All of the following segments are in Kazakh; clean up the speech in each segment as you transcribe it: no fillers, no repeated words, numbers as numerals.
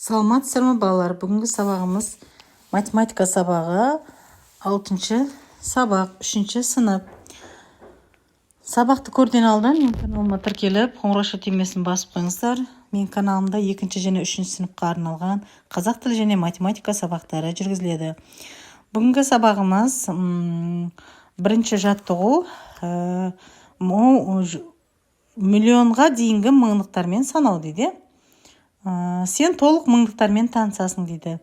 Саламатсыздар ма балалар? Бүгінгі сабағымыз математика сабағы 6-шы сабақ, 3-ші сынып. Сабақты көрден алдан мен каналыма тіркеліп, қоңырау түймесін басып қойыңыздар. Мен каналымда 2-ші және 3-ші сыныпқа арналған қазақ тілі және математика сабақтары жүргізіледі. Бүгінгі сабағымыз бірінші жаттығу миллионға дейінгі мыңдықтармен санау дейді. Сен толық мыңдықтармен танысасың дейді.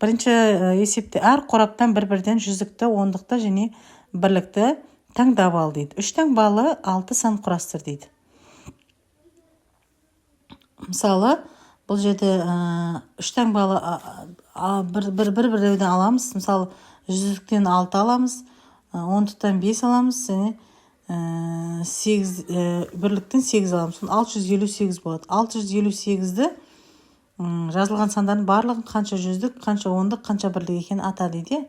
Бірінші есепте әр қораптан бір-бірден жүздікті, ондықты және бірлікті таңдап ал дейді. 3 таңбалы 6 сан құрастыр дейді. Мысалы, бұл жерде 3 таңбалы бір-бірден аламыз. Мысалы, жүздіктен 6 аламыз, ондықтан 5 аламыз, және бірліктен 8 аламыз. 658 болады. 658-ді жазылған сандардың барлығын қанша жүздік, қанша ондық, қанша бірлік екенін ата дейді.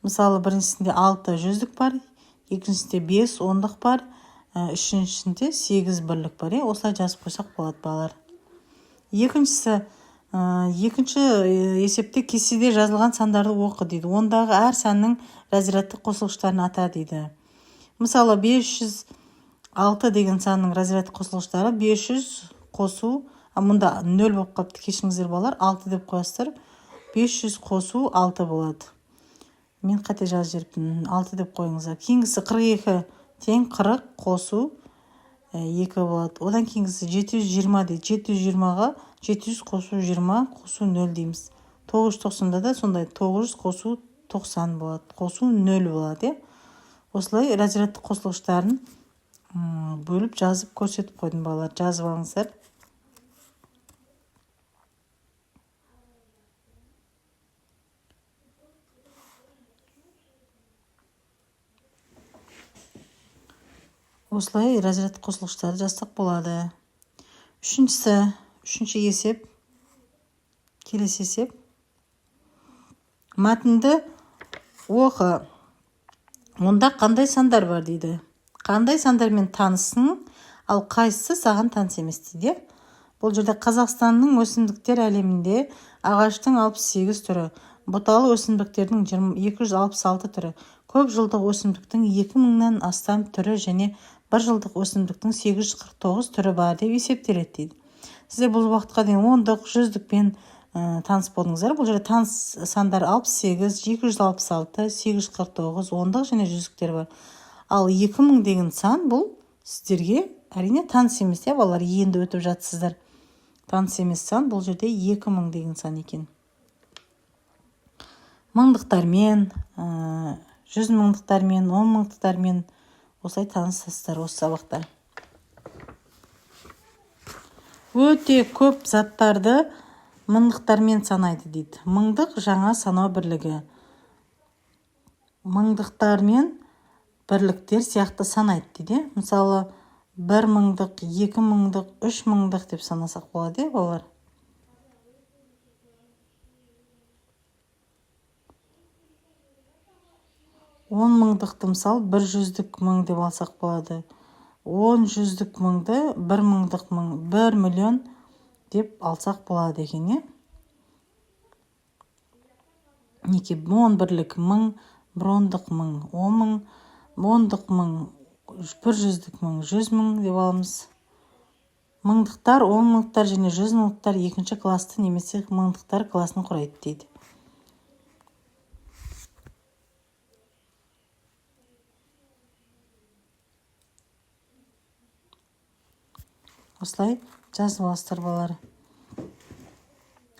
Мысалы, біріншісінде 6 жүздік бар, екіншісінде 5 ондық бар, үшіншісінде 8 бірлік бар. Осылай жазып қойсақ болады балалар. Екінші есепте кестеде жазылған сандарды оқы дейді. Ондағы әр санның разрядтық қосылғыштарын ата дейді. Мысалы, 506 деген санның разрядтық қосылғыштары 500 қосу, мұнда 0 болып қапты, кешіңіздер балалар, 6 деп қойасыздар. 500 қосу 6 болады. Мен қате жазып жеріппін, 6 деп қойыңыздар. Кейінгісі 42 тең 40 қосу 2 болады. Одан кейінгісі 720 дейді. 720-ға 700 қосу 20 қосу 0 дейміз. 990-да да сондай 900 қосу 90 болады. Қосу 0 болады. Осылай разрядтық қосылғыштарын бөліп жазып көрсетіп қойдым балалар. Жазып алыңыздар. Осылай разрядтық қосылғыштарды жазсақ болады. Үшінші есеп, келесі есеп. Мәтінді оқы. Онда қандай сандар бар дейді. Қандай сандармен танысың, ал қайсысы саған таныс емес дейді. Бұл жерде Қазақстанның өсімдіктер әлемінде ағаштың 68 түрі, бұталы өсімдіктердің 266 түрі, көп жылдық өсімдіктің 2000-нан астам түрі және бір жылдық өсімдіктің 849 түрі бар деп есептеледі дейді. Сіздер бұл уақытқа дейін ондық, жүздікпен таныс болдыңыздар. Бұл жерде таныс сандар 68, 266, 849, ондық және жүздіктер бар. Ал 2000 деген сан бұл сіздерге әрине таныс емес, балалар, енді өтіп жатсыздар. Таныс емес сан бұл жерде 2000 деген сан екен. Мыңдықтармен, 100 мыңдықтармен, 10 мыңдықтармен осылай танысасыздар осы сабақта. Өте көп заттарды мыңдықтармен санайды дейді. Мыңдық жаңа санау бірлігі. Мыңдықтармен бірліктер сияқты санайды дейді. Мысалы, 1 мыңдық, 2 мыңдық, 3 мыңдық деп санасақ болады, балалар. Он мыңдықты мысалы 1 жүздік мың деп алсақ болады. 10 жүздік мыңды 1 мыңдық мың, 1 миллион деп алсақ болады екен. Неке 10 бірлік мың, 1 ондық мың, 10 мың, ондық мың, 1 жүздік мың, 100 мың деп аламыз. Мыңдықтар, 10 мыңдықтар және 100 мыңдықтар екінші класты немесе мыңдықтар класын құрайды дейді. Осылай жазып аласыздар балалар.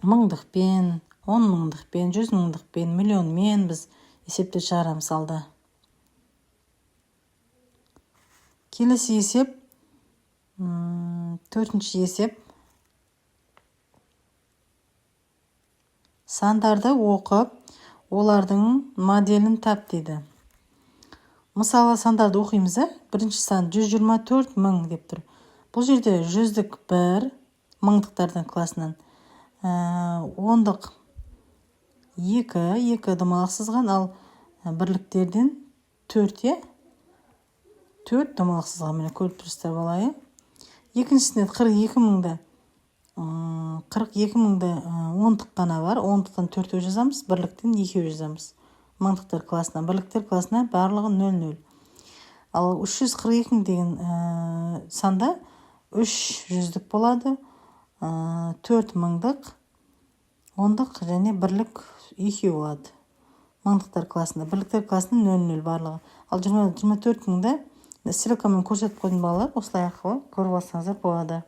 Мыңдықпен, 10 мыңдықпен, 100 мыңдықпен, миллионмен біз есепте шығарамыз алда. Келесі есеп, 4-ші есеп. Сандарды оқып, олардың моделін тап дейді. Мысалы, сандарды оқимыз. Бірінші сан 124 мың деп тұр. Бұл жерде жүздік 1, мыңдықтардан класынан, ондық 2 домалақ сызған, ал бірліктерден 4 домалақ сызған. Мені көріп тұрсыздар балайы. Екіншісінде 42 мыңды 42 мыңды ондық қана бар. Ондықтан 4 жазамыз, бірліктен 2 жазамыз. Мыңдықтар классына, бірліктер классына барлығы 0-0. Ал 342 деген санда 3 жүздік болады, 4 мыңдық, ондық және бірлік 2 болады. Мыңдықтар классында, бірліктер классында 0-0 барлығы. Ал 24 мыңда ссылкамен көрсетіп қойдым балалар, осылай арқылы көріп алсаңыздар болады.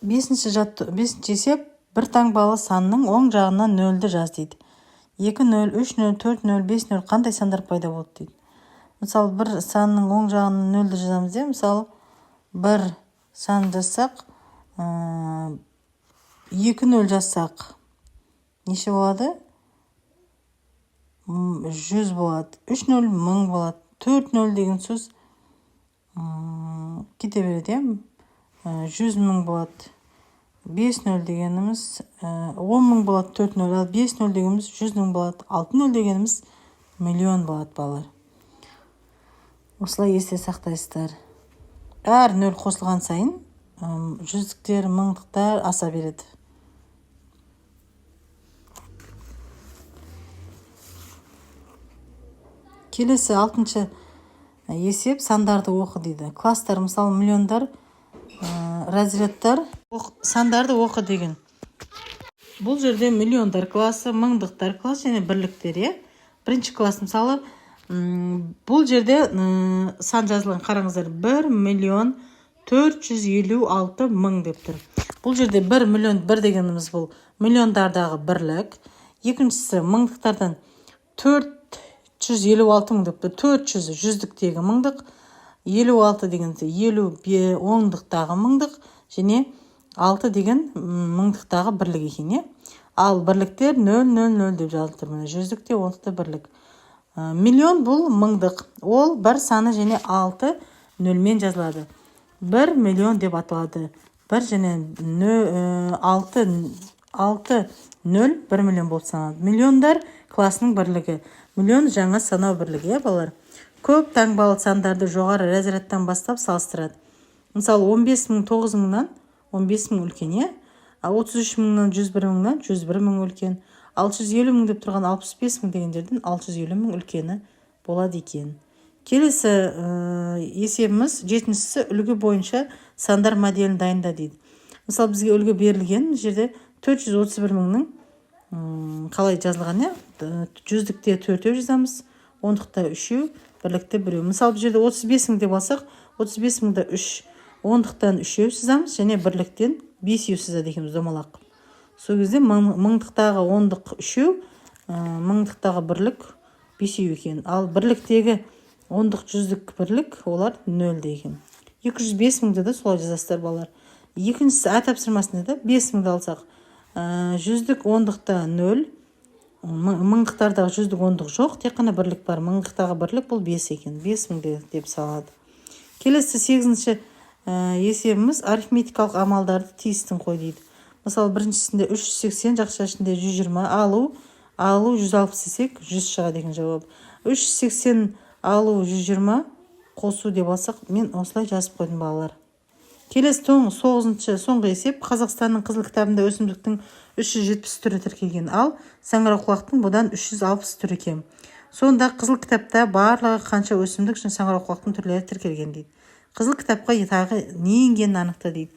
5-ші есеп, бір таңбалы санның оң жағынан 0-ді жаз дейді. 2-0, 3-0, 4-0, 5-0 қандай сандар пайда болды дейді. Мысалы, бір санның оң жағынан 0-ді жазамыз де, мысалы, бір сан жазсақ, 2-0 жазсақ, неше болады? 100 болады. 3-0 мың болады. 4-0 деген сөз кете береді, 100 мың болады. 5-0 дегеніміз 10 мың болады. 4-0. Ал 5-0 дегеніміз 100 мың болады. 6-0 дегеніміз миллион болады балалар. Осылай есте сақтайсыздар. Әр 0 қосылған сайын жүздіктер, мыңдықтар аса береді. Келесі 6-шы есеп, сандарды оқы дейді. Класстар, мысалы, миллиондар, разрядтар, сандарды оқы деген. Бұл жерде миллиондар классы, мыңдықтар классы және бірліктер. Бірінші класс, мысалы, бұл жерде сан жазылған, қараңыздар, 1.456.000 деп тұр. Бұл жерде 1 миллион 1 дегеніміз бұл миллиондардағы бірлік. Екіншісі мыңдықтардан 456 мың деп тұр. 400 жүздіктегі мыңдық, 56 дегенде 50 ондықтағы мыңдық және 6 деген мыңдықтағы бірлік екен. Ал бірліктер 0-0-0 деп жазылып тұр. Жүздікте, ондықта бірлік. Миллион бұл мыңдық. Ол бір саны және 6 нөлмен жазылады. 1 миллион деп аталады. 1 және 6 0 1 миллион болып саналады. Миллиондар классының бірлігі. Миллион жаңа санау бірлігі, балалар. Көп таңбалы сандарды жоғары разрядтан бастап салыстырады. Мысалы, 15 мың 9 мыңнан 15 мың үлкен, 33 мыңнан 101 мыңнан 101 мың үлкен. 650 мың деп тұрған 65 мың деген жерден 650 мың үлкені болады екен. Келесі есебіміз 7-шісі үлгі бойынша сандар моделін дайында дейді. Мысалы, бізге үлгі берілген жерде 431 мыңның қалай жазылған, жүздікте 4 жазамыз, ондықта 3, бірлікте 1. Мысалы, бұл жерде 35 мың деп алсақ, 35 мыңда 3, ондықтан 3 сызамыз және бірліктен 5 сызады екенбіз, домалақ. Сол кезде мыңдықтағы ондық 3, мыңдықтағы бірлік 5 екен. Ал бірліктегі ондық жүздік бірлік олар 0 деген. 205 мыңды да солай жазасыздар балалар. Екіншісі А тапсырмасында да 5 мыңды алсақ, жүздік ондықта 0, мыңдықтардағы жүздік ондық жоқ, тек қана бірлік бар. Мыңдықтағы бірлік бұл 5 екен. 5 мыңды деп салады. Келесі 8-ші есебіміз арифметикалық амалдарды тиістің қой дейді. Мысалы, біріншісінде 380, жақша ішінде 120, алу 160 десек 100 шығады деген жауап. 380 алу 120 қосу деп алсақ, мен осылай жазып қойдым балалар. Келесі 9-шы соңғы есеп, Қазақстанның қызыл кітабында өсімдіктің 370 түрі тіркелген, ал саңырауқұлақтың бұдан 360 түрі кем. Сонда қызыл кітапта барлығы қанша өсімдік үшін саңырауқұлақтың түрлері тіркелген дейді. Қызыл кітапқа тағы не енгенін анықта дейді.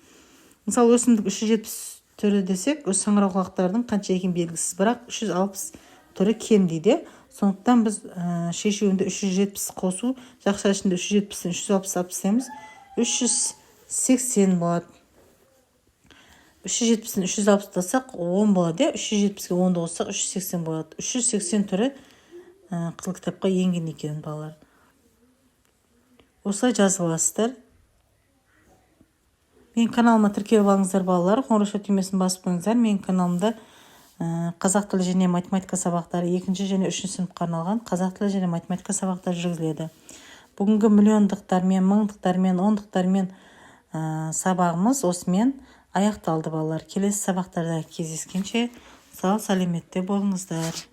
Мысалы, өсімдік 370 түрі десек, өз саңырауқұлақтардың қанша екен белгісіз, бірақ 360 түрі кем дейді. Сондықтан біз шешуінде 370 қосу, жақша ішінде 370-тен 360 апсаймыз, 380 болады. 370-тен 360 тасақ 10 болады, 370-ге 10-ды қоссақ 380 болады. 380 түрі қызыл кітапқа енген екен балалар. Осылай жазып аласыздар. Мен каналыма тіркеліп алыңыздар балалар, қоңырау түймесін басып қойыңыздар. Мен каналымда қазақ тілі және математика сабақтары 2-ші және 3-ші сыныпқа арналған қазақ тілі және математика сабақтары жүргізіледі. Бүгінгі миллиондықтармен, мыңдықтармен, ондықтармен сабағымыз осымен аяқталды балалар. Келесі сабақтарда кездескенше сау сәлеметте болыңыздар.